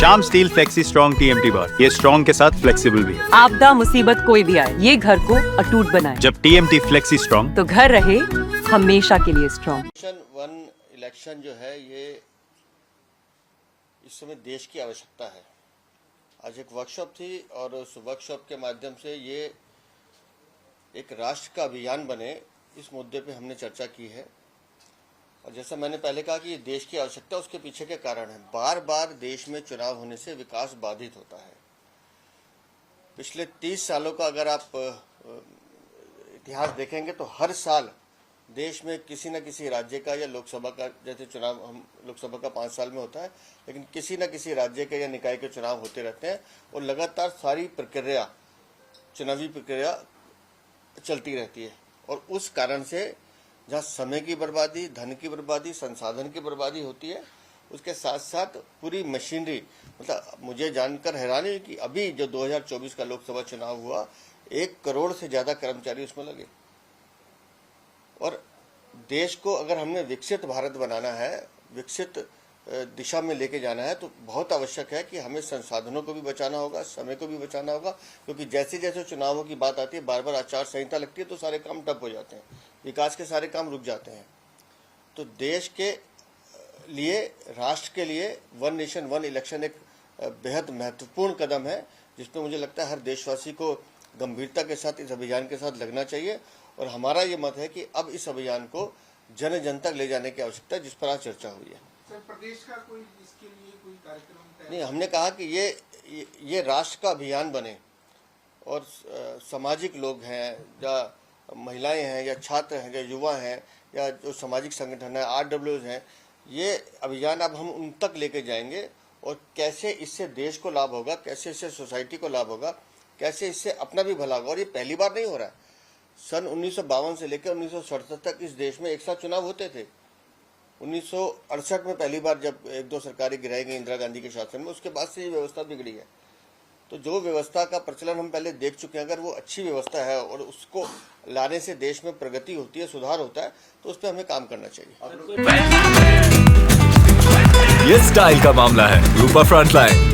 Shyam steel flexi strong TMT बार, ये strong के साथ फ्लेक्सिबल भी है। आपदा मुसीबत कोई भी आए, ये घर को अटूट बनाए। जब TMT फ्लेक्सी स्ट्रॉन्ग, तो घर रहे हमेशा के लिए स्ट्रॉन्ग। वन इलेक्शन जो है ये इस समय देश की आवश्यकता है। आज एक वर्कशॉप थी और उस वर्कशॉप के माध्यम से ये एक राष्ट्र का अभियान बने, इस मुद्दे पे हमने चर्चा की है। और जैसा मैंने पहले कहा कि ये देश की आवश्यकता, उसके पीछे के कारण है। बार बार देश में चुनाव होने से विकास बाधित होता है। पिछले 30 सालों का अगर आप इतिहास देखेंगे तो हर साल देश में किसी न किसी राज्य का या लोकसभा का, जैसे चुनाव हम लोकसभा का 5 साल में होता है, लेकिन किसी न किसी राज्य के या निकाय के चुनाव होते रहते हैं और लगातार सारी प्रक्रिया, चुनावी प्रक्रिया चलती रहती है। और उस कारण से जहाँ समय की बर्बादी, धन की बर्बादी, संसाधन की बर्बादी होती है, उसके साथ साथ पूरी मशीनरी, मतलब मुझे जानकर हैरानी हुई कि अभी जो 2024 का लोकसभा चुनाव हुआ, 1 करोड़ से ज़्यादा कर्मचारी उसमें लगे। और देश को अगर हमने विकसित भारत बनाना है, विकसित दिशा में लेके जाना है, तो बहुत आवश्यक है कि हमें संसाधनों को भी बचाना होगा, समय को भी बचाना होगा। क्योंकि जैसे जैसे चुनावों की बात आती है, बार बार आचार संहिता लगती है तो सारे काम ठप हो जाते हैं, विकास के सारे काम रुक जाते हैं। तो देश के लिए, राष्ट्र के लिए वन नेशन वन इलेक्शन एक बेहद महत्वपूर्ण कदम है, जिसमें मुझे लगता है हर देशवासी को गंभीरता के साथ इस अभियान के साथ लगना चाहिए। और हमारा ये मत है कि अब इस अभियान को जन जन तक ले जाने की आवश्यकता है, जिस पर आज चर्चा हुई है। सर, प्रदेश का कोई इसके लिए कोई कार्यक्रम नहीं, हमने कहा कि ये राष्ट्र का अभियान बने और सामाजिक लोग हैं या महिलाएं हैं या छात्र हैं या युवा हैं या जो सामाजिक संगठन है, RWs हैं, ये अभियान अब हम उन तक लेके जाएंगे। और कैसे इससे देश को लाभ होगा, कैसे इससे सोसाइटी को लाभ होगा, कैसे इससे अपना भी भला होगा। और ये पहली बार नहीं हो रहा है। सन 1952 से लेकर 1967 तक इस देश में एक साथ चुनाव होते थे। 1968 में पहली बार जब 1-2 सरकारें गिराई गई इंदिरा गांधी के शासन में, उसके बाद से ये व्यवस्था बिगड़ी है। तो जो व्यवस्था का प्रचलन हम पहले देख चुके हैं, अगर वो अच्छी व्यवस्था है और उसको लाने से देश में प्रगति होती है, सुधार होता है, तो उस पर हमें काम करना चाहिए। ये स्टाइल का मामला है, रूपा फ्रंटलाइन।